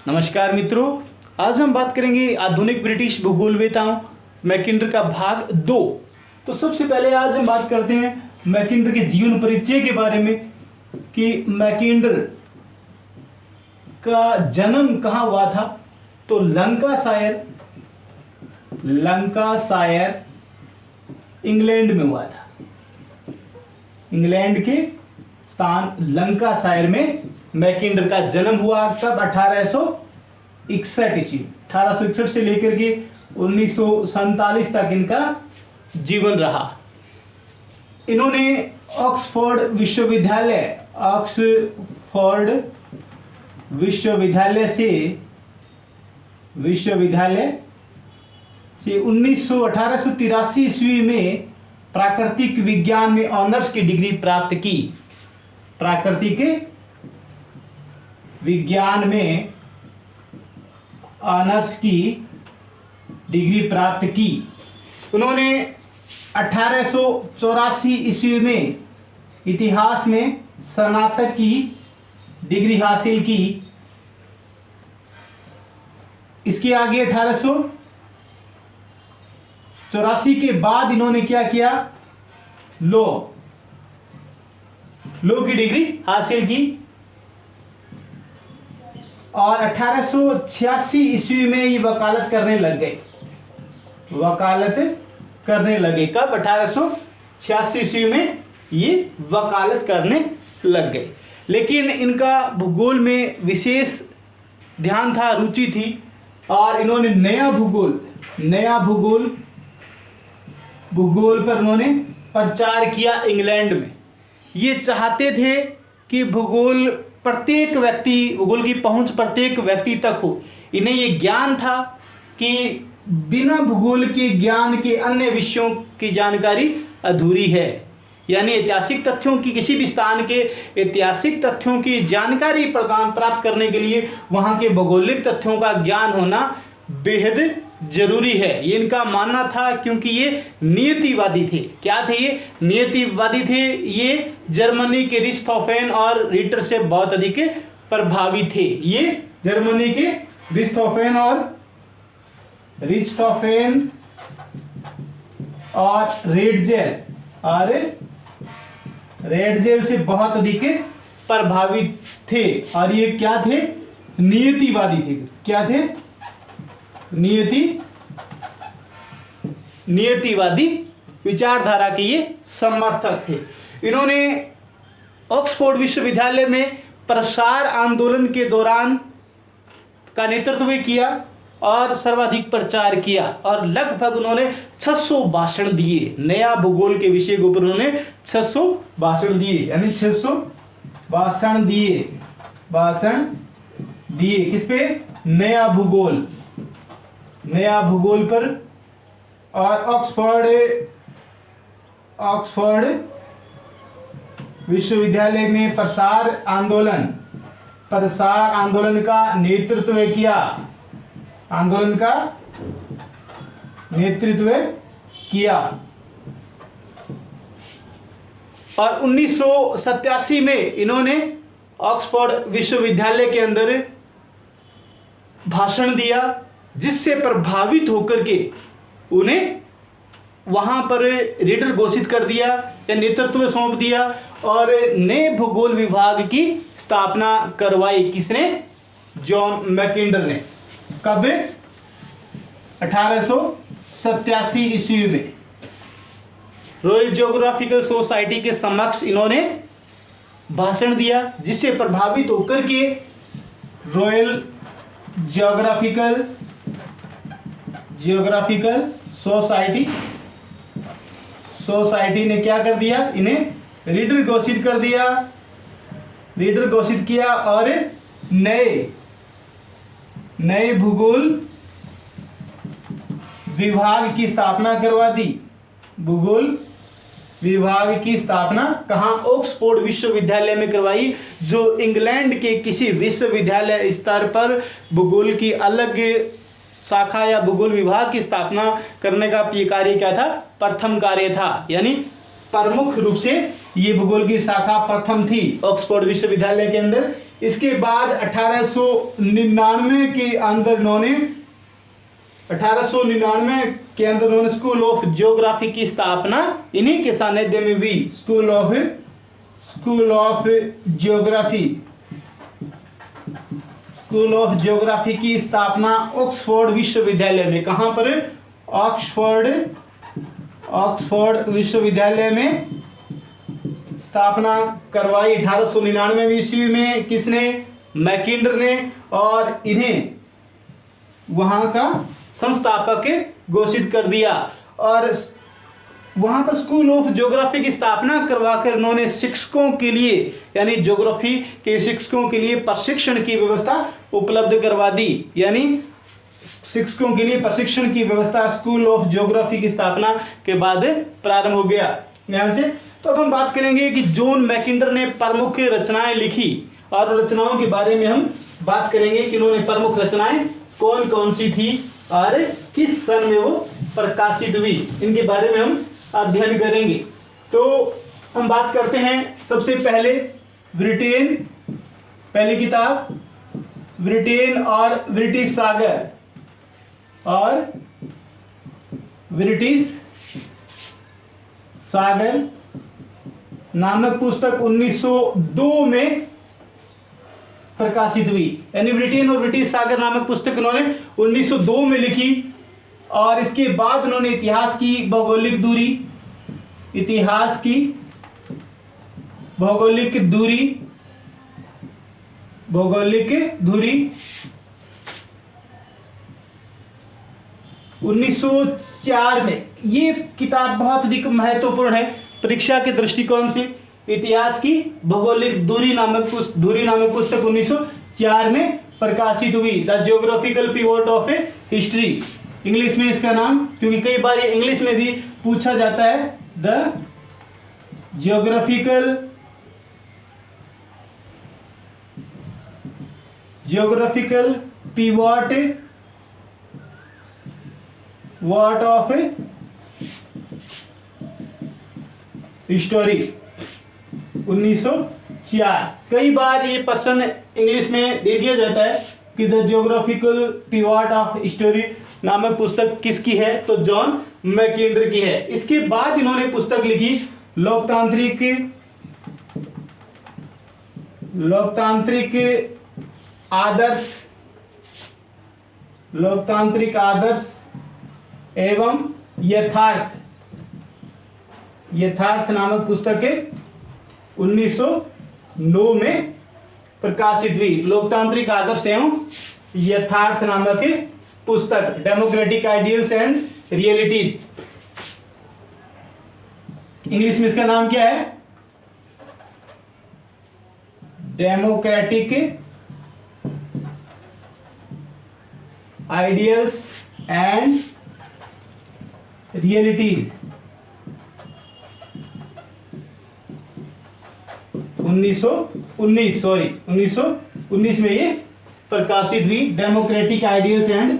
नमस्कार मित्रों, आज हम बात करेंगे आधुनिक ब्रिटिश भूगोलवेताओं मैकिंडर का भाग 2। तो सबसे पहले आज हम बात करते हैं मैकिंडर के जीवन परिचय के बारे में कि मैकिंडर का जन्म कहाँ हुआ था। तो लंकाशायर इंग्लैंड में हुआ था। इंग्लैंड के स्थान लंकाशायर में मैकिंडर का जन्म हुआ। कब? 1861 ईस्वी। 1861 से लेकर के 1947 तक इनका जीवन रहा। इन्होंने ऑक्सफोर्ड विश्वविद्यालय से 1883 ईस्वी में प्राकृतिक विज्ञान में ऑनर्स की डिग्री प्राप्त की। प्राकृतिक विज्ञान में ऑनर्स की डिग्री प्राप्त की। उन्होंने 1884 ईस्वी में इतिहास में स्नातक की डिग्री हासिल की। इसके आगे 1884 के बाद इन्होंने क्या किया? लॉ की डिग्री हासिल की और 1886 ईस्वी में ये वकालत करने लग गए। कब? 1886 ईस्वी में ये वकालत करने लग गए। लेकिन इनका भूगोल में विशेष ध्यान था, रुचि थी और इन्होंने नया भूगोल पर उन्होंने प्रचार किया इंग्लैंड में। ये चाहते थे कि भूगोल की पहुंच प्रत्येक व्यक्ति तक हो। इन्हें ये ज्ञान था कि बिना भूगोल के ज्ञान के अन्य विषयों की जानकारी अधूरी है। यानी ऐतिहासिक तथ्यों की, किसी भी स्थान के ऐतिहासिक तथ्यों की जानकारी प्राप्त करने के लिए वहाँ के भौगोलिक तथ्यों का ज्ञान होना बेहद जरूरी है। ये इनका मानना था, क्योंकि ये नियतिवादी थे। क्या थे ये? नियतिवादी थे। ये जर्मनी के रिच्टहोफेन और रीटर से बहुत अधिक प्रभावित थे। ये जर्मनी के रिच्टहोफेन और रेडजेल से बहुत अधिक प्रभावित थे। और ये क्या थे? नियतिवादी थे। क्या थे? नियतिवादी विचारधारा के ये समर्थक थे। इन्होंने ऑक्सफोर्ड विश्वविद्यालय में प्रसार आंदोलन के दौरान का नेतृत्व किया और सर्वाधिक प्रचार किया और लगभग उन्होंने 600 भाषण दिए। नया भूगोल के विषय के ऊपर उन्होंने 600 भाषण दिए। यानी 600 भाषण दिए किस पे? नया भूगोल पर। और ऑक्सफोर्ड विश्वविद्यालय में प्रसार आंदोलन का नेतृत्व किया। और 1987 में इन्होंने ऑक्सफोर्ड विश्वविद्यालय के अंदर भाषण दिया, जिससे प्रभावित होकर के उन्हें वहां पर रीडर घोषित कर दिया या नेतृत्व सौंप दिया और नए भूगोल विभाग की स्थापना करवाई। किसने? जॉन मैकिंडर ने। कब? 1887 ईस्वी में रॉयल जियोग्राफिकल सोसाइटी के समक्ष इन्होंने भाषण दिया, जिससे प्रभावित होकर के रॉयल जियोग्राफिकल सोसाइटी ने क्या कर दिया? इन्हें रीडर घोषित किया और नए भूगोल विभाग की स्थापना करवा दी। भूगोल विभाग की स्थापना कहाँ? ऑक्सफोर्ड विश्वविद्यालय में करवाई, जो इंग्लैंड के किसी विश्वविद्यालय स्तर पर भूगोल की अलग शाखा या भूगोल विभाग की स्थापना करने का ये कार्य क्या था? प्रथम कार्य था। यानी प्रमुख रूप से ये भूगोल की शाखा प्रथम थी ऑक्सफोर्ड विश्वविद्यालय के अंदर। इसके बाद 1899 के अंदर इन्होंने 1899 के अंदर उन्होंने स्कूल ऑफ ज्योग्राफी की स्थापना इन्हीं के सानिध्य में हुई। स्कूल ऑफ ज्योग्राफी की स्थापना ऑक्सफोर्ड विश्वविद्यालय में, कहां पर? ऑक्सफोर्ड विश्वविद्यालय में स्थापना करवाई 1899 ईस्वी में। किसने? मैकिंडर ने, और इन्हें वहां का संस्थापक घोषित कर दिया। और वहां पर स्कूल ऑफ ज्योग्राफी की स्थापना करवाकर उन्होंने शिक्षकों के लिए, यानी ज्योग्राफी के शिक्षकों के लिए प्रशिक्षण की व्यवस्था उपलब्ध करवा दी। यानी शिक्षकों के लिए प्रशिक्षण की व्यवस्था स्कूल ऑफ ज्योग्राफी की स्थापना के बाद प्रारंभ हो गया। ध्यान से। तो अब हम बात करेंगे कि जॉन मैकिंडर ने प्रमुख रचनाएं लिखी, और रचनाओं के बारे में हम बात करेंगे कि उन्होंने प्रमुख रचनाएं कौन कौन सी थी और किस सन में वो प्रकाशित हुई, इनके बारे में हम अध्ययन करेंगे। तो हम बात करते हैं सबसे पहले ब्रिटेन, पहली किताब ब्रिटेन और ब्रिटिश सागर नामक पुस्तक 1902 में प्रकाशित हुई। यानी ब्रिटेन और ब्रिटिश सागर नामक पुस्तक उन्होंने 1902 में लिखी। और इसके बाद उन्होंने इतिहास की भौगोलिक दूरी 1904 में, ये किताब बहुत अधिक महत्वपूर्ण है परीक्षा के दृष्टिकोण से। इतिहास की भौगोलिक दूरी नामक पुस्तक 1904 में प्रकाशित हुई। The geographical pivot of A history, English में इसका नाम, क्योंकि कई बार ये इंग्लिश में भी पूछा जाता है, the geographical pivot of A history 1904। कई बार ये प्रश्न इंग्लिश में दे दिया जाता है कि the geographical pivot of history नामक पुस्तक किसकी है? तो जॉन मैकिंडर की है। इसके बाद इन्होंने पुस्तक लिखी लोकतांत्रिक आदर्श एवं यथार्थ नामक पुस्तक 1909 में प्रकाशित हुई। लोकतांत्रिक आदर्श एवं यथार्थ नामक पुस्तक, democratic ideals and realities, English में इसका नाम क्या है? डेमोक्रेटिक आइडियल्स एंड रियलिटीज 1919 में ये प्रकाशित हुई, डेमोक्रेटिक आइडियल्स एंड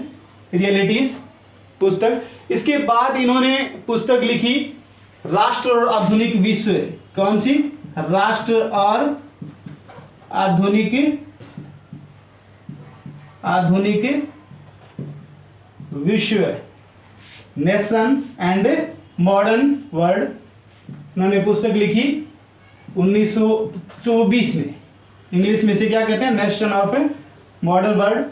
रियलिटीज पुस्तक। इसके बाद इन्होंने पुस्तक लिखी राष्ट्र और आधुनिक विश्व। कौन सी? राष्ट्र और आधुनिक विश्व, नेशन एंड मॉडर्न वर्ल्ड, उन्होंने पुस्तक लिखी 1924 में। इंग्लिश में से क्या कहते हैं? नेशन ऑफ मॉडर्न वर्ल्ड,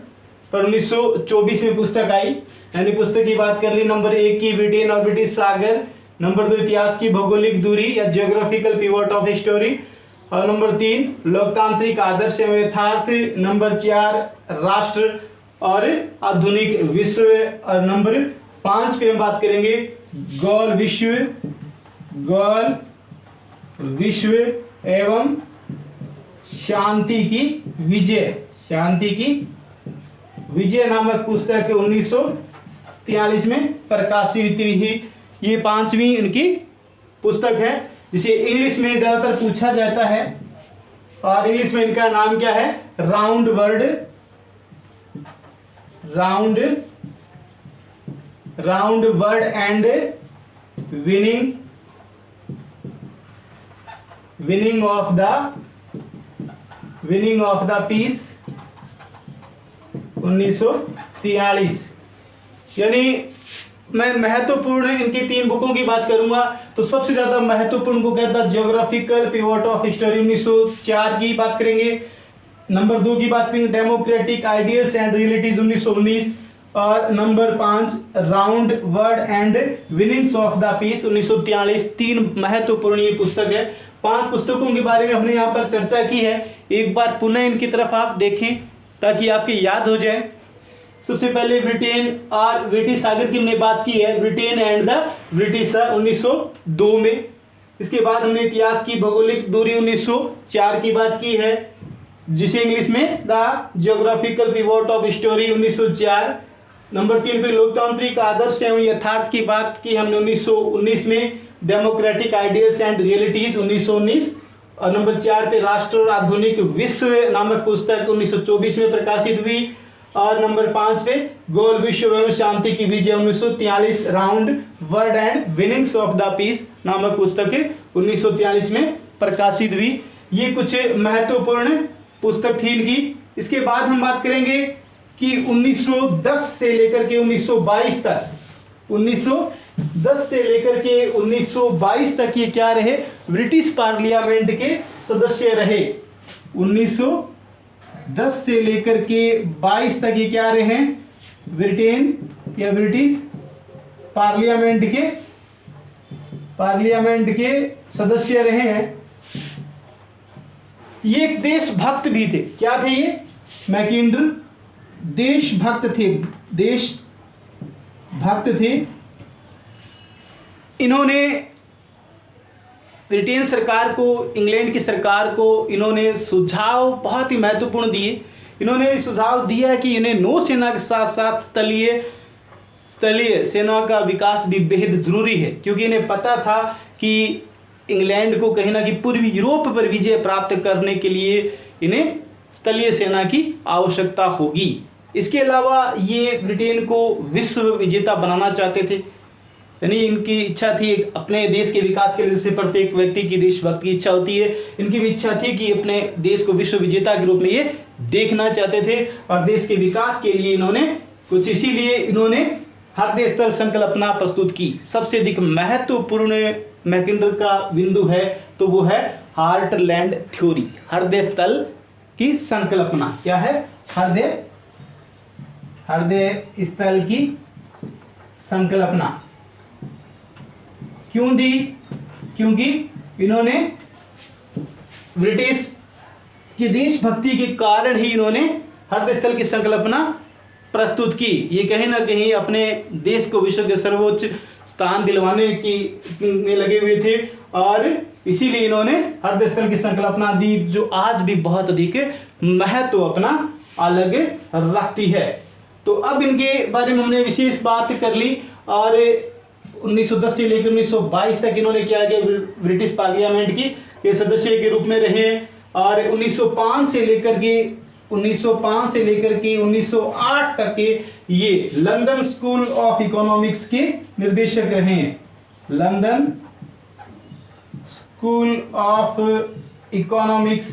पर 1924 में पुस्तक आई। यानी पुस्तक की बात कर ली, नंबर 1 की ब्रिटेन और ब्रिटिश सागर, नंबर 2 इतिहास की भौगोलिक दूरी या ज्योग्राफिकल पिवोट ऑफ हिस्टोरी, और नंबर 3 लोकतांत्रिक आदर्श एवं यथार्थ, नंबर 4 राष्ट्र और आधुनिक विश्व, और नंबर 5 पे हम बात करेंगे गौल विश्व एवं शांति की विजय नामक पुस्तक 1943 में प्रकाशित हुई। ये 5वीं इनकी पुस्तक है, जिसे इंग्लिश में ज्यादातर पूछा जाता है, और इंग्लिश में इनका नाम क्या है? Round word and winning of the peace 1943। यानी मैं महत्वपूर्ण इनकी 3 बुकों की बात करूंगा तो सबसे ज्यादा महत्वपूर्ण बुक है the geographical pivot of history 1904 की बात करेंगे। नंबर 2 की बात करेंगे डेमोक्रेटिक आइडियल्स एंड रियलिटीज 1919, और नंबर 5 round word and winnings of the peace 1943। 3 महत्वपूर्ण ये पुस्तक है। 5 पुस्तकों के बारे में हमने यहाँ पर चर्चा की है। एक बार पुनः इनकी तरफ आप देखें ताकि आपकी याद हो जाए। सबसे पहले ब्रिटेन और ब्रिटिश सागर की हमने बात की है, ब्रिटेन एंड द ब्रिटिश 1902 में। इसके बाद हमने इतिहास की भौगोलिक दूरी 1904 की बात की है, जिसे इंग्लिश में the geographical pivot of history 1904। Number 3 पे लोकतांत्रिक आदर्श एवं यथार्थ की बात की हमने 1919 में, डेमोक्रेटिक आइडियल्स एंड रियलिटीज 1919। और नंबर 4 पे राष्ट्र और आधुनिक विश्व नामक पुस्तक 1924 में प्रकाशित हुई। और नंबर 5 पे गोल विश्व एवं शांति की विजय 1943, round word and winnings of the peace नामक पुस्तक 1943 में प्रकाशित हुई। ये कुछ महत्वपूर्ण पुस्तक थी इनकी। इसके बाद हम बात करेंगे कि 1910 से लेकर के 1922 तक, 1910 से लेकर के 1922 तक ये क्या रहे, ब्रिटिश पार्लियामेंट के सदस्य रहे। 1910 से लेकर के 22 तक ये क्या रहे, ब्रिटेन या ब्रिटिश पार्लियामेंट के सदस्य रहे हैं। ये एक देशभक्त भी थे। क्या थे ये, मैकिंडर देशभक्त थे। इन्होंने ब्रिटेन सरकार को, इंग्लैंड की सरकार को इन्होंने सुझाव बहुत ही महत्वपूर्ण दिए। इन्होंने सुझाव दिया कि इन्हें नौसेना के साथ साथ स्थलीय सेना का विकास भी बेहद ज़रूरी है, क्योंकि इन्हें पता था कि इंग्लैंड को कहीं ना कहीं पूर्वी यूरोप पर विजय प्राप्त करने के लिए इन्हें स्थलीय सेना की आवश्यकता होगी। इसके अलावा ये ब्रिटेन को विश्व विजेता बनाना चाहते थे। यानी इनकी इच्छा थी अपने देश के विकास के लिए, जैसे प्रत्येक व्यक्ति की देशभक्त की इच्छा होती है, इनकी भी इच्छा थी कि अपने देश को विश्व विजेता के रूप में ये देखना चाहते थे। और देश के विकास के लिए इसीलिए इन्होंने हृदय स्थल संकल्पना प्रस्तुत की। सबसे अधिक महत्वपूर्ण मैकिंडर का बिंदु है तो वो है हार्टलैंड थ्योरी, हृदय स्थल की संकल्पना। क्या है, हृदय स्थल की संकल्पना क्यों दी, क्योंकि इन्होंने ब्रिटिश की देशभक्ति के कारण ही इन्होंने हृदय स्थल की संकल्पना प्रस्तुत की। ये कहीं ना कहीं अपने देश को विश्व के सर्वोच्च स्थान दिलवाने में लगे हुए थे, और इसीलिए इन्होंने हृदय स्थल की संकल्पना दी, जो आज भी बहुत अधिक महत्व अपना अलग रखती है। तो अब इनके बारे में हमने विशेष बात कर ली। और 1910 से लेकर 1922 तक इन्होंने क्या किया, ब्रिटिश पार्लियामेंट के सदस्य के रूप में रहे। और 1905 से लेकर के 1908 तक के ये लंदन स्कूल ऑफ इकोनॉमिक्स के निर्देशक रहे हैं। लंदन स्कूल ऑफ इकोनॉमिक्स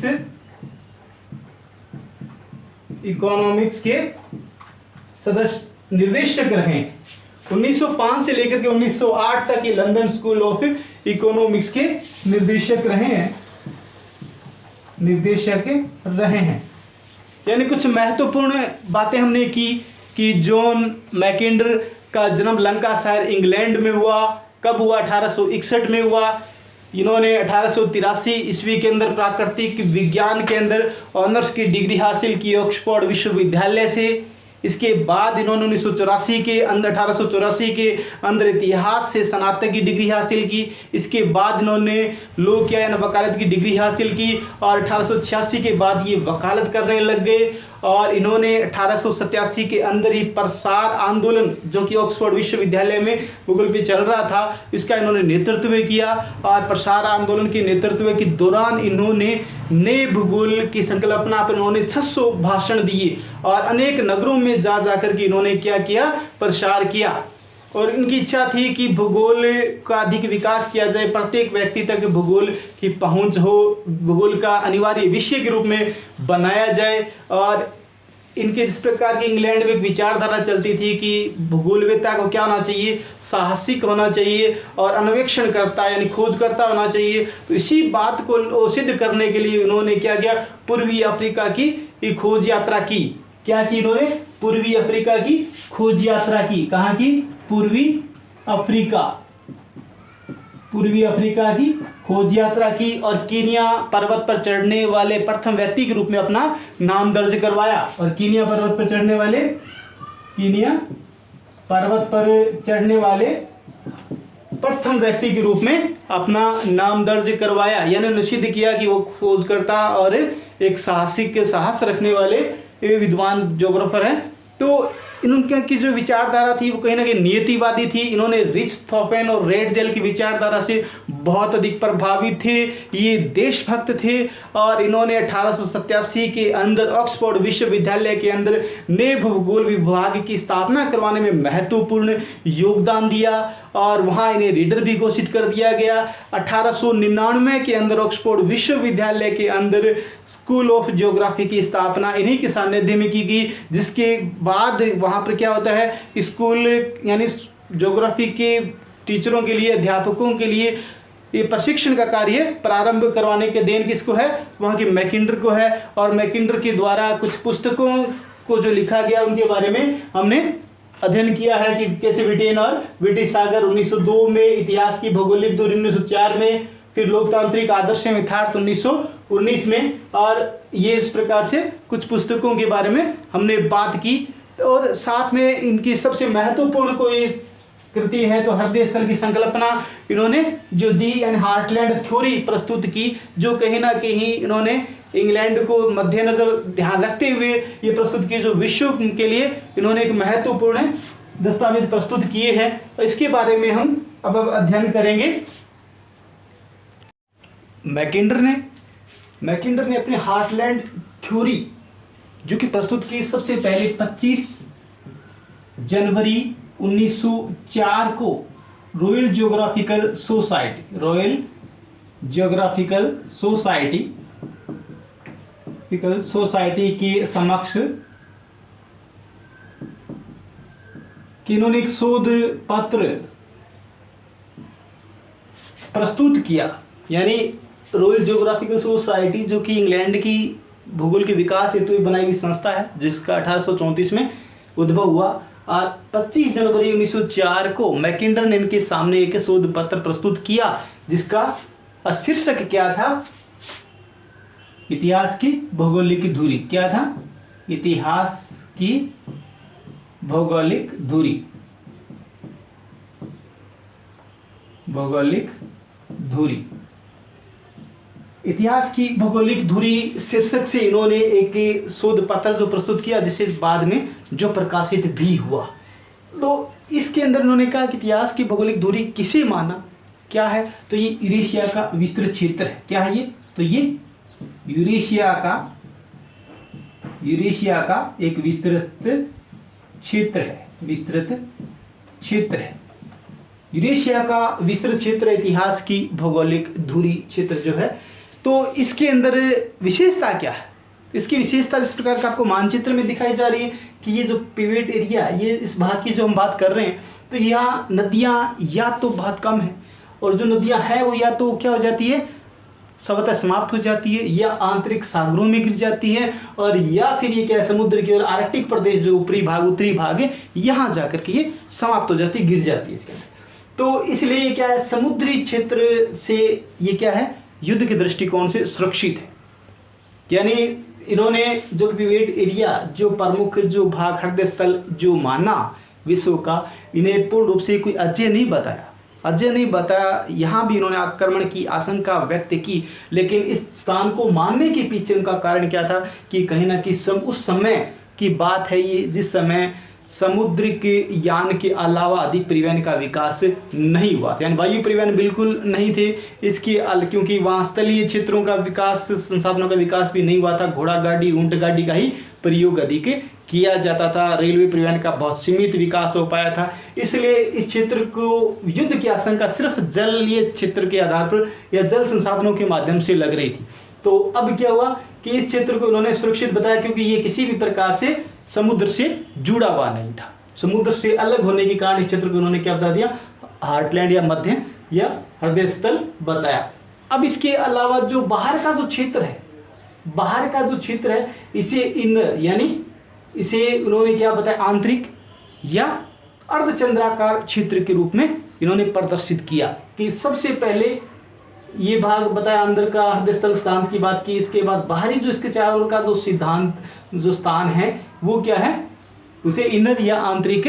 के निर्देशक रहे। 1905 से लेकर के 1908 तक ये लंदन स्कूल ऑफ इकोनॉमिक्स के निर्देशक रहे हैं। यानी कुछ महत्वपूर्ण बातें हमने की कि जॉन मैकिंडर का जन्म लंकाशायर इंग्लैंड में हुआ। कब हुआ, 1861 में हुआ। इन्होंने 1883 ईस्वी के अंदर प्राकृतिक विज्ञान के अंदर ऑनर्स की डिग्री हासिल की ऑक्सफोर्ड विश्वविद्यालय से। इसके बाद इन्होंने 1884 के अंदर इतिहास से स्नातक की डिग्री हासिल की। इसके बाद इन्होंने लोक या वकालत की डिग्री हासिल की और 1886 के बाद ये वकालत करने लग गए। और इन्होंने 1887 के अंदर ही प्रसार आंदोलन, जो कि ऑक्सफोर्ड विश्वविद्यालय में भूगोल पे चल रहा था, इसका इन्होंने नेतृत्व किया। और प्रसार आंदोलन के नेतृत्व के दौरान इन्होंने नए भूगोल की संकल्पना पर इन्होंने 600 भाषण दिए और अनेक नगरों में जा कर के इन्होंने क्या किया, प्रसार किया। और इनकी इच्छा थी कि भूगोल का अधिक विकास किया जाए, प्रत्येक व्यक्ति तक भूगोल की पहुंच हो, भूगोल का अनिवार्य विषय के रूप में बनाया जाए। और इनके जिस प्रकार की इंग्लैंड में एक विचारधारा चलती थी कि भूगोलवेत्ता को क्या होना चाहिए, साहसिक होना चाहिए और अन्वेषणकर्ता यानी खोजकर्ता होना चाहिए। तो इसी बात को सिद्ध करने के लिए इन्होंने क्या किया, पूर्वी अफ्रीका की खोज यात्रा की। क्या की इन्होंने? पूर्वी अफ्रीका की खोज यात्रा की। कहाँ की? पूर्वी अफ्रीका की खोज यात्रा की और कीनिया पर्वत पर चढ़ने वाले प्रथम व्यक्ति के रूप में अपना नाम दर्ज करवाया। और कीनिया पर्वत पर चढ़ने वाले प्रथम व्यक्ति के रूप में अपना नाम दर्ज करवाया, यानी निश्चित किया कि वो खोजकर्ता और एक साहस रखने वाले विद्वान ज्योग्राफर हैं। तो इनके की जो विचारधारा थी वो कहीं ना कहीं नियतिवादी थी। इन्होंने रिचथॉफेन और रेडजेल की विचारधारा से बहुत अधिक प्रभावित थे। ये देशभक्त थे और इन्होंने 1887 के अंदर ऑक्सफोर्ड विश्वविद्यालय के अंदर नए भूगोल विभाग की स्थापना करवाने में महत्वपूर्ण योगदान दिया और वहाँ इन्हें रीडर भी घोषित कर दिया गया। 1899 के अंदर ऑक्सफोर्ड विश्वविद्यालय के अंदर स्कूल ऑफ ज्योग्राफी की स्थापना इन्हीं के सानिध्य में की गई, जिसके बाद वहाँ पर क्या होता है, स्कूल यानी ज्योग्राफी के टीचरों के लिए, अध्यापकों के लिए ये प्रशिक्षण का कार्य प्रारंभ करवाने के देन किसको है? वहाँ के मैकिंडर को है। और मैकिंडर के द्वारा कुछ पुस्तकों को जो लिखा गया उनके बारे में हमने अध्ययन किया है कि कैसे ब्रिटेन और ब्रिटिश सागर 1902 में, इतिहास की भौगोलिक दूरी 1904 में, फिर लोकतांत्रिक आदर्श यथार्थ 1919 में। और ये इस प्रकार से कुछ पुस्तकों के बारे में हमने बात की। और साथ में इनकी सबसे महत्वपूर्ण कोई कृति है तो हृदय स्थल की संकल्पना इन्होंने जो दी एंड हार्टलैंड थ्योरी प्रस्तुत की, जो कहीं ना कहीं इन्होंने इंग्लैंड को मद्देनजर ध्यान रखते हुए ये प्रस्तुत की, जो विश्व के लिए इन्होंने एक महत्वपूर्ण दस्तावेज प्रस्तुत किए हैं। तो इसके बारे में हम अब अध्ययन करेंगे। मैकिंडर ने अपने हार्टलैंड थ्योरी जो कि प्रस्तुत की सबसे पहले 25 जनवरी 1904 को रॉयल ज्योग्राफिकल सोसाइटी के समक्ष कि इन्होंने एक शोध पत्र प्रस्तुत किया। यानी रॉयल ज्योग्राफिकल सोसाइटी जो कि इंग्लैंड की भूगोल के विकास हेतु बनाई हुई संस्था है, जिसका 1834 में उद्भव हुआ। 25 जनवरी 1904 को मैकिंडर ने इनके सामने एक शोध पत्र प्रस्तुत किया, जिसका शीर्षक क्या था? इतिहास की भौगोलिक धुरी। क्या था? इतिहास की भौगोलिक धुरी। इतिहास की भौगोलिक धुरी शीर्षक से इन्होंने एक शोध पत्र जो प्रस्तुत किया, जिसे बाद में जो प्रकाशित भी हुआ। तो इसके अंदर इन्होंने कहा कि इतिहास की भौगोलिक धुरी किसे माना, क्या है? तो ये यूरेशिया का विस्तृत क्षेत्र है। क्या है ये? तो ये यूरेशिया का एक विस्तृत क्षेत्र है। यूरेशिया का विस्तृत क्षेत्र इतिहास की भौगोलिक धुरी क्षेत्र जो है। तो इसके अंदर विशेषता क्या है? इसकी विशेषता इस प्रकार का आपको मानचित्र में दिखाई जा रही है कि ये जो पिवेट एरिया, ये इस भाग की जो हम बात कर रहे हैं, तो यहाँ नदियाँ या तो बहुत कम है, और जो नदियाँ हैं वो या तो क्या हो जाती है, स्वतः समाप्त हो जाती है, या आंतरिक सागरों में गिर जाती है, और या फिर ये क्या है, समुद्र की और आर्कटिक प्रदेश जो उत्तरी भाग है, यहाँ जाकर के ये समाप्त हो जाती है, गिर जाती है इसके अंदर। तो इसलिए क्या है, समुद्री क्षेत्र से ये क्या है, युद्ध के दृष्टिकोण से सुरक्षित है। यानी इन्होंने जो पिवेट एरिया, जो प्रमुख जो भाग हृदय स्थल जो माना विश्व का, इन्हें पूर्ण रूप से कोई अजय नहीं बताया। यहाँ भी इन्होंने आक्रमण की आशंका व्यक्त की, लेकिन इस स्थान को मानने के पीछे उनका कारण क्या था कि कहीं ना कहीं उस समय की बात है ये, जिस समय समुद्र के यान के अलावा अधिक परिवहन का विकास नहीं हुआ था, यानी वायु परिवहन बिल्कुल नहीं थे इसके, क्योंकि वहाँ स्थलीय क्षेत्रों का विकास, संसाधनों का विकास भी नहीं हुआ था। घोड़ा गाड़ी, ऊंट गाड़ी का ही प्रयोग अधिक किया जाता था। रेलवे परिवहन का बहुत सीमित विकास हो पाया था, इसलिए इस क्षेत्र को युद्ध की आशंका सिर्फ जलीय क्षेत्र के आधार पर या जल संसाधनों के माध्यम से लग रही थी। तो अब क्या हुआ कि इस क्षेत्र को उन्होंने सुरक्षित बताया, क्योंकि ये किसी भी प्रकार से समुद्र से जुड़ा हुआ नहीं था। समुद्र से अलग होने के कारण इस क्षेत्र को उन्होंने क्या बता दिया, हार्टलैंड या मध्य या हृदय स्थल बताया। अब इसके अलावा जो बाहर का जो क्षेत्र है, बाहर का जो क्षेत्र है इसे इनर यानी इसे उन्होंने क्या बताया, आंतरिक या अर्धचंद्राकार क्षेत्र के रूप में इन्होंने प्रदर्शित किया। कि सबसे पहले ये भाग बताया अंदर का हृदय स्थल सिद्धांत की बात की, इसके बाद बाहरी जो इसके चारों ओर का जो सिद्धांत जो स्थान है वो क्या है, उसे इनर या आंतरिक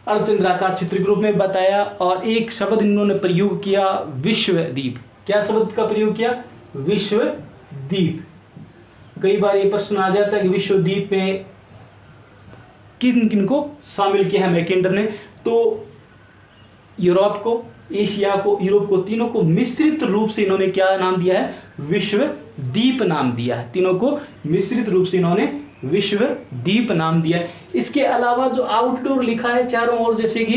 अर्धचंद्राकार क्षेत्र के रूप में बताया। और एक शब्द इन्होंने प्रयोग किया, विश्वद्वीप। क्या शब्द का प्रयोग किया, विश्वद्वीप। कई बार ये प्रश्न आ जाता है कि विश्वद्वीप में किन किन को शामिल किया है मैकेंडर ने, तो यूरोप को, एशिया को, यूरोप को, तीनों को मिश्रित रूप से इन्होंने क्या नाम दिया है, विश्वद्वीप नाम दिया है। तीनों को मिश्रित रूप से इन्होंने विश्वद्वीप नाम दिया है। इसके अलावा जो आउटडोर लिखा है चारों ओर, जैसे कि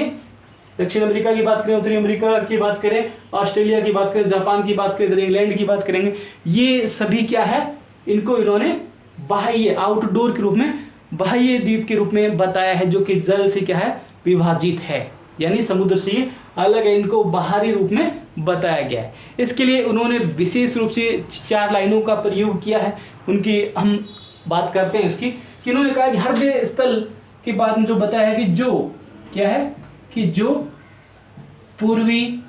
दक्षिण अमेरिका की बात करें, उत्तरी अमेरिका की बात करें, ऑस्ट्रेलिया की बात करें, जापान की बात करें, इंग्लैंड की बात करेंगे, ये सभी क्या है, इनको इन्होंने बाह्य आउटडोर के रूप में, बाह्य द्वीप के रूप में बताया है, जो कि जल से क्या है, विभाजित है, यानी समुद्र से ये अलग है। इनको बाहरी रूप में बताया गया है। इसके लिए उन्होंने विशेष रूप से 4 लाइनों का प्रयोग किया है। उनकी हम बात करते हैं इसकी, कि उन्होंने कहा कि हृदय स्थल के बाद में जो बताया है कि जो क्या है, कि जो पूर्वी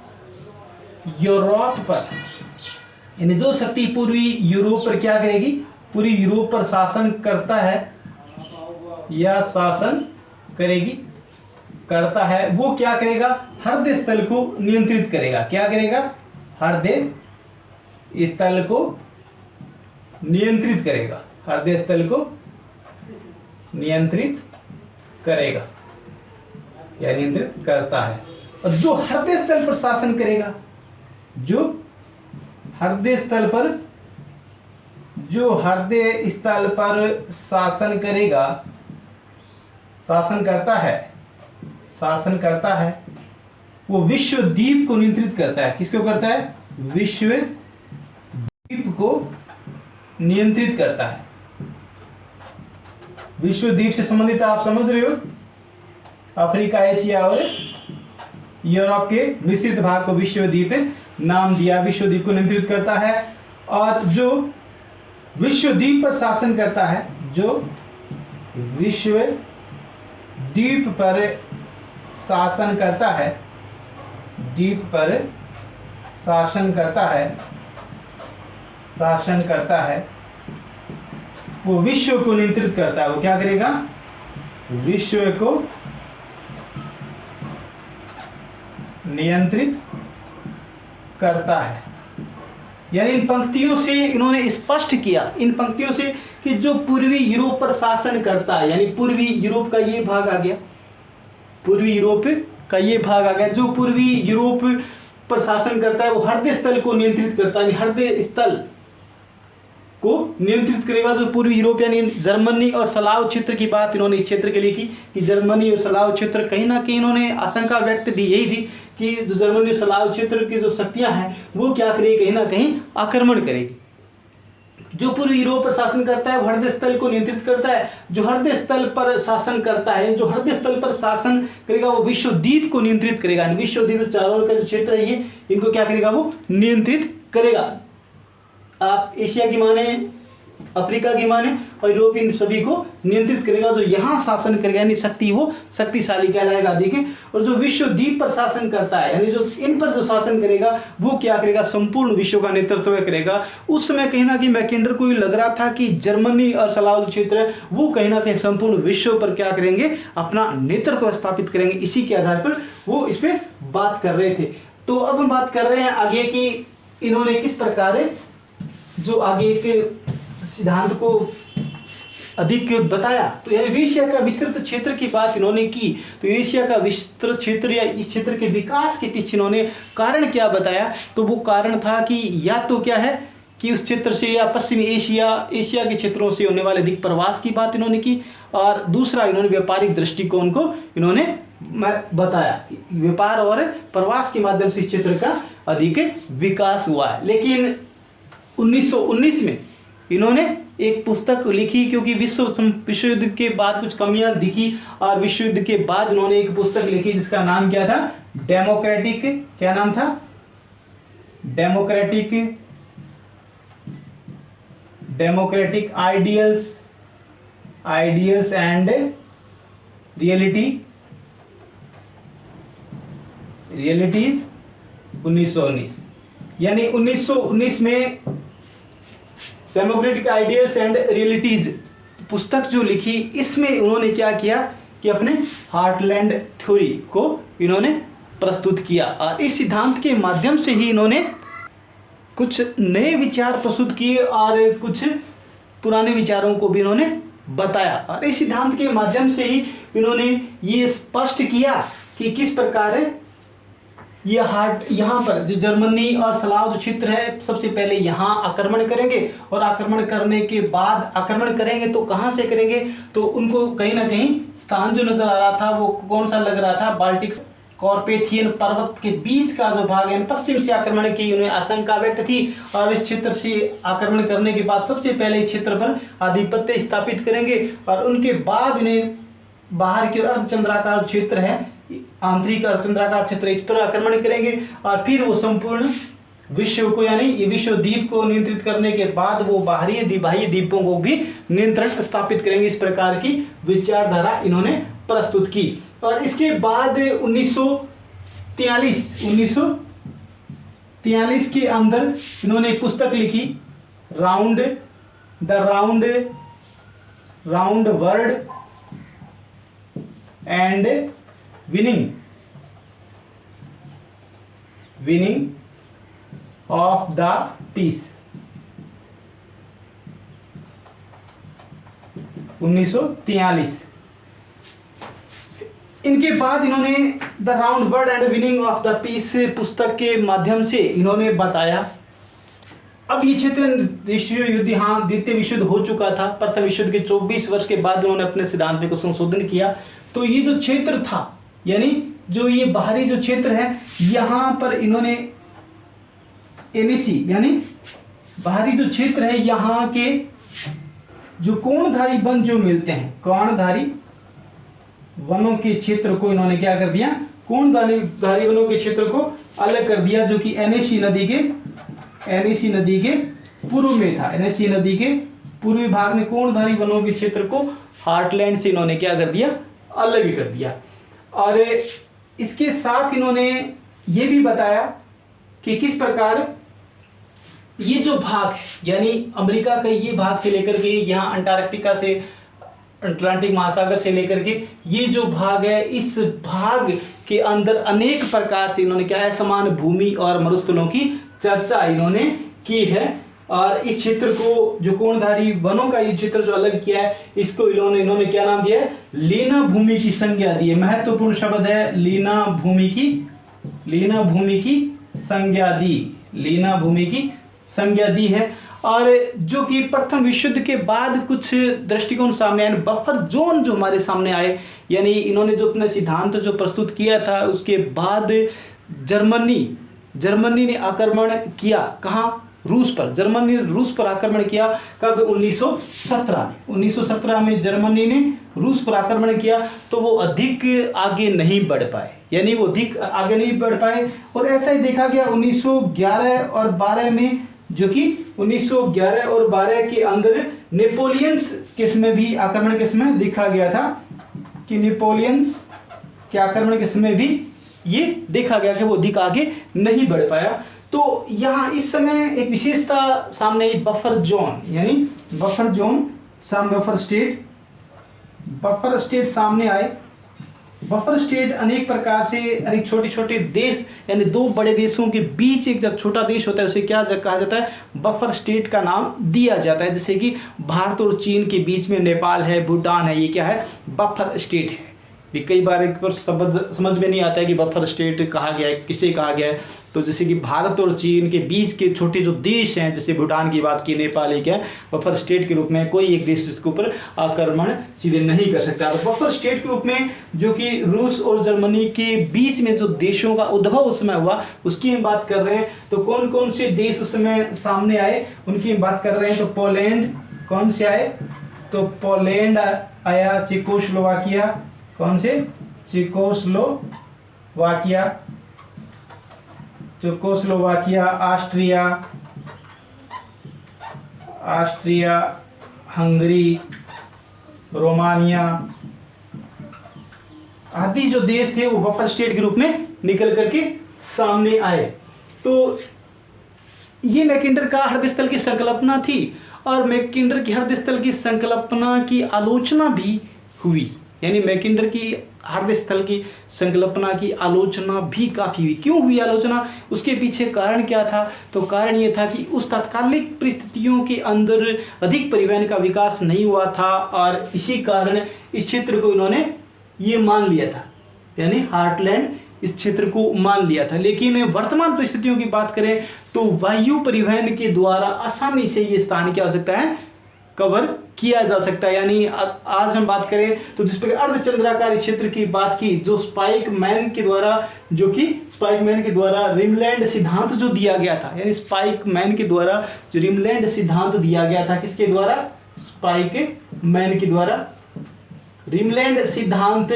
यूरोप पर, यानी जो शक्ति पूर्वी यूरोप पर क्या करेगी, पूरी यूरोप पर शासन करता है या शासन करेगी, करता है, वो क्या करेगा, हृदय स्थल को नियंत्रित करेगा। क्या करेगा, हृदय स्थल को नियंत्रित करेगा, हृदय स्थल को नियंत्रित करेगा या नियंत्रित करता है। और जो हृदय स्थल पर शासन करेगा, जो हृदय स्थल पर, जो हृदय स्थल पर शासन करेगा, शासन करता है, शासन करता है, वो विश्वद्वीप को नियंत्रित करता है। किसको करता है, विश्वद्वीप को नियंत्रित करता है। विश्वद्वीप से संबंधित आप समझ रहे हो, अफ्रीका, एशिया और यूरोप के मिश्रित भाग को विश्वद्वीप नाम दिया। विश्वद्वीप को नियंत्रित करता है। और जो विश्वद्वीप पर शासन करता है, जो विश्वद्वीप पर शासन करता है, द्वीप पर शासन करता है, शासन करता है, वो विश्व को नियंत्रित करता है। वो क्या करेगा, विश्व को नियंत्रित करता है। यानी इन पंक्तियों से इन्होंने स्पष्ट किया, इन पंक्तियों से, कि जो पूर्वी यूरोप पर शासन करता है, यानी पूर्वी यूरोप का ये भाग आ गया, पूर्वी यूरोप का ये भाग आ गया, जो पूर्वी यूरोप पर शासन करता है वो हृदय स्थल को नियंत्रित करता है, हृदय स्थल को नियंत्रित करेगा। जो पूर्वी यूरोप यानी जर्मनी और सलाव क्षेत्र की बात इन्होंने इस क्षेत्र के लिए की, कि जर्मनी और सलाव क्षेत्र, कहीं ना कहीं इन्होंने आशंका व्यक्त की यही थी कि जो जर्मनी और सलाव क्षेत्र की जो शक्तियां हैं वो क्या करेगी, कहीं ना कहीं आक्रमण करेगी। जो पूर्वी यूरोप पर शासन करता है वो हृदय स्थल को नियंत्रित करता है। जो हृदय स्थल पर शासन करता है, जो हृदय स्थल पर शासन करेगा वो विश्वद्वीप को नियंत्रित करेगा। विश्वद्वीप चारों का जो क्षेत्र है ये, इनको क्या करेगा, वो नियंत्रित करेगा। आप एशिया की माने, अफ्रीका की माने और यूरोप, इन सभी को नियंत्रित करेगा। जो यहाँ शासन करेगा यानी शक्ति, वो शक्तिशाली कहलाएगा। देखें, और जो विश्वद्वीप पर शासन करता है, यानी जो इन पर जो शासन करेगा वो क्या करेगा, संपूर्ण विश्व का नेतृत्व करेगा। उस समय कहीं ना कहीं मैकेंडर को लग रहा था कि जर्मनी और सलाव क्षेत्र है वो कहीं ना कहीं संपूर्ण विश्व पर क्या करेंगे, अपना नेतृत्व स्थापित करेंगे। इसी के आधार पर वो इस पर बात कर रहे थे। तो अब हम बात कर रहे हैं आगे की, इन्होंने किस प्रकार जो आगे के सिद्धांत को अधिक बताया। तो यूरेशिया का विस्तृत क्षेत्र की बात इन्होंने की। तो यूरेशिया का विस्तृत क्षेत्र या इस क्षेत्र के विकास के पीछे इन्होंने कारण क्या बताया, तो वो कारण था कि या तो क्या है कि उस क्षेत्र से या पश्चिमी एशिया के क्षेत्रों से होने वाले अधिक प्रवास की बात इन्होंने की। और दूसरा इन्होंने व्यापारिक दृष्टिकोण को इन्होंने बताया, व्यापार और प्रवास के माध्यम से इस क्षेत्र का अधिक विकास हुआ है। लेकिन 1919 में इन्होंने एक पुस्तक लिखी, क्योंकि विश्व युद्ध के बाद कुछ कमियां दिखी, और विश्व युद्ध के बाद इन्होंने एक पुस्तक लिखी जिसका नाम क्या था, डेमोक्रेटिक, क्या नाम था, डेमोक्रेटिक आइडियल्स एंड रियलिटीज 1919। यानी 1919 में डेमोक्रेटिक आइडियल्स एंड रियलिटीज पुस्तक जो लिखी, इसमें उन्होंने क्या किया कि अपने हार्टलैंड थ्योरी को इन्होंने प्रस्तुत किया, और इस सिद्धांत के माध्यम से ही इन्होंने कुछ नए विचार प्रस्तुत किए और कुछ पुराने विचारों को भी इन्होंने बताया। और इस सिद्धांत के माध्यम से ही इन्होंने ये स्पष्ट किया कि किस प्रकार यहाँ पर जो जर्मनी और स्लाव जो क्षेत्र है, सबसे पहले यहाँ आक्रमण करेंगे, और आक्रमण करने के बाद आक्रमण करेंगे तो कहाँ से करेंगे, तो उनको कहीं ना कहीं स्थान जो नजर आ रहा था वो कौन सा लग रहा था, बाल्टिक कॉर्पेथियन पर्वत के बीच का जो भाग है, पश्चिम से आक्रमण की उन्हें आशंका व्यक्त थी। और इस क्षेत्र से आक्रमण करने के बाद सबसे पहले इस क्षेत्र पर आधिपत्य स्थापित करेंगे, और उनके बाद इन्हें बाहर की ओर अर्धचंद्राकार क्षेत्र है, आंतरिक अर्धचंद्राकार क्षेत्र, इस पर आक्रमण करेंगे, और फिर वो संपूर्ण विश्व को, यानी ये विश्व द्वीप को नियंत्रित करने के बाद वो बाहरी बाह्य द्वीपों को भी नियंत्रण स्थापित करेंगे। इस प्रकार की विचारधारा इन्होंने प्रस्तुत की। और इसके बाद 1943 के अंदर इन्होंने एक पुस्तक लिखी, round world and winning of the peace, 1943। इनके बाद इन्होंने the round world and winning of the peace पुस्तक के माध्यम से इन्होंने बताया, अब ये क्षेत्र द्वितीय विश्व युद्ध हो चुका था। प्रथम विश्व युद्ध के 24 वर्ष के बाद उन्होंने अपने सिद्धांत को संशोधन किया। तो ये जो क्षेत्र था, यानी जो ये बाहरी जो क्षेत्र है, यहाँ पर इन्होंने एनएसी यानी बाहरी जो क्षेत्र है, यहाँ के जो कोणधारी वन जो मिलते हैं, कोणधारी वनों के क्षेत्र को इन्होंने क्या कर दिया, कोणधारी वनों के क्षेत्र को अलग कर दिया, जो कि एनएसी नदी के पूर्व में था। एनएसी नदी के पूर्वी भाग में कोणधारी वनों के क्षेत्र को हार्टलैंड से इन्होंने क्या कर दिया, अलग कर दिया। और इसके साथ इन्होंने ये भी बताया कि किस प्रकार ये जो भाग है, यानी अमेरिका का ये भाग से लेकर के यहाँ अंटार्कटिका से, अटलांटिक महासागर से लेकर के ये जो भाग है, इस भाग के अंदर अनेक प्रकार से इन्होंने क्या है, समान भूमि और मरुस्थलों की चर्चा इन्होंने की है। और इस क्षेत्र को जो कोणधारी वनों का ये क्षेत्र जो अलग किया है, इसको इन्होंने क्या नाम दिया है, लीना भूमि की संज्ञा दी है। महत्वपूर्ण शब्द है, लीना भूमि की संज्ञा दी है। और जो कि प्रथम विश्व युद्ध के बाद कुछ दृष्टिकोण सामने आए, बफर जोन जो हमारे सामने आए, यानी इन्होंने जो अपना सिद्धांत जो प्रस्तुत किया था, उसके बाद जर्मनी ने आक्रमण किया, कहाँ, रूस पर। जर्मनी ने रूस पर आक्रमण किया कब, 1917 में जर्मनी ने रूस पर आक्रमण किया। तो वो अधिक आगे नहीं बढ़ पाए, यानी वो अधिक आगे नहीं बढ़ पाए। और ऐसा ही देखा गया 1911 और 12 में, जो कि 1911 और 12 के अंदर नेपोलियंस के समय भी आक्रमण के समय देखा गया था कि नेपोलियंस के आक्रमण के समय भी ये देखा गया कि वो अधिक आगे नहीं बढ़ पाया। तो यहाँ इस समय एक विशेषता सामने आई, बफर जोन, यानी बफर स्टेट सामने आए। बफर स्टेट अनेक प्रकार से, अनेक छोटे छोटे देश, यानी दो बड़े देशों के बीच एक जब छोटा देश होता है उसे क्या कहा जाता है, बफर स्टेट का नाम दिया जाता है। जैसे कि भारत और चीन के बीच में नेपाल है, भूटान है, ये क्या है, बफर स्टेट है। भी कई बार एक बार शब्द समझ में नहीं आता है कि बफर स्टेट कहा गया है, किसे कहा गया है। तो जैसे कि भारत और चीन के बीच के छोटे जो देश हैं, जैसे भूटान की बात की, नेपाल एक है, बफर स्टेट के रूप में कोई एक देश इसके ऊपर आक्रमण सीधे नहीं कर सकता। तो बफर स्टेट के रूप में जो कि रूस और जर्मनी के बीच में जो देशों का उद्भव उस समय हुआ, उसकी हम बात कर रहे हैं। तो कौन कौन से देश उस समय सामने आए, उनकी हम बात कर रहे हैं। तो पोलैंड, कौन से आए, तो पोलैंड आया, चेकोस्लोवाकिया, कौन से, चेकोस्लोवाकिया, ऑस्ट्रिया, हंगरी, रोमानिया आदि जो देश थे वो बफर स्टेट के रूप में निकल करके सामने आए। तो ये मैकिंडर का हृदय स्थल की संकल्पना थी, और मैकिंडर की हृदय स्थल की संकल्पना की आलोचना भी हुई, यानी मैकिंडर की हृदय स्थल की संकल्पना की आलोचना भी काफ़ी हुई। क्यों हुई आलोचना, उसके पीछे कारण क्या था, तो कारण ये था कि उस तात्कालिक परिस्थितियों के अंदर अधिक परिवहन का विकास नहीं हुआ था, और इसी कारण इस क्षेत्र को इन्होंने ये मान लिया था, यानी हार्टलैंड इस क्षेत्र को मान लिया था। लेकिन वर्तमान परिस्थितियों की बात करें तो वायु परिवहन के द्वारा आसानी से ये स्थान क्या हो सकता है, कवर किया जा सकता है। यानी आज हम बात करें तो जिस प्रकार अर्धचंद्राकार क्षेत्र की बात की, जो स्पाइकमैन के द्वारा रिमलैंड सिद्धांत जो दिया गया था, यानी स्पाइकमैन के द्वारा जो रिमलैंड सिद्धांत दिया गया था, किसके द्वारा, स्पाइकमैन के द्वारा। रिमलैंड सिद्धांत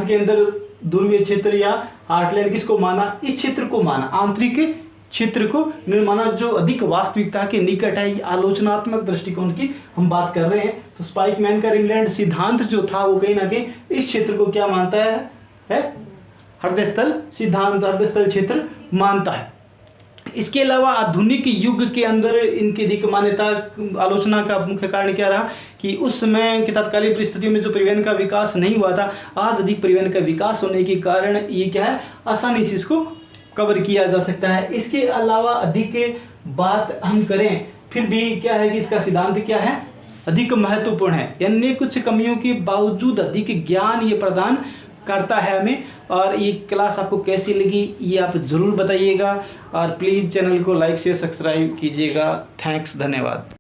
के अंदर ध्रुवीय क्षेत्र या हार्टलैंड किसको माना, इस क्षेत्र को माना, आंतरिक क्षेत्र को निर्माणा जो अधिक वास्तविकता के निकट है। आलोचनात्मक दृष्टिकोण की हम बात कर रहे हैं। तो स्पाइकमैन का रिमलैंड सिद्धांत जो था वो कहीं ना कहीं इस क्षेत्र को क्या मानता है हृदय स्थल सिद्धांत, हृदय स्थल क्षेत्र मानता है। इसके अलावा आधुनिक युग के अंदर इनकी अधिक मान्यता, आलोचना का मुख्य कारण क्या रहा कि उस समय की तत्कालीन परिस्थितियों में जो परिवहन का विकास नहीं हुआ था, आज अधिक परिवहन का विकास होने के कारण ये क्या है, आसानी से इसको कवर किया जा सकता है। इसके अलावा अधिक बात हम करें फिर भी क्या है कि इसका सिद्धांत क्या है, अधिक महत्वपूर्ण है, यानी कुछ कमियों के बावजूद अधिक ज्ञान ये प्रदान करता है हमें। और ये क्लास आपको कैसी लगी ये आप ज़रूर बताइएगा, और प्लीज़ चैनल को लाइक शेयर सब्सक्राइब कीजिएगा। थैंक्स, धन्यवाद।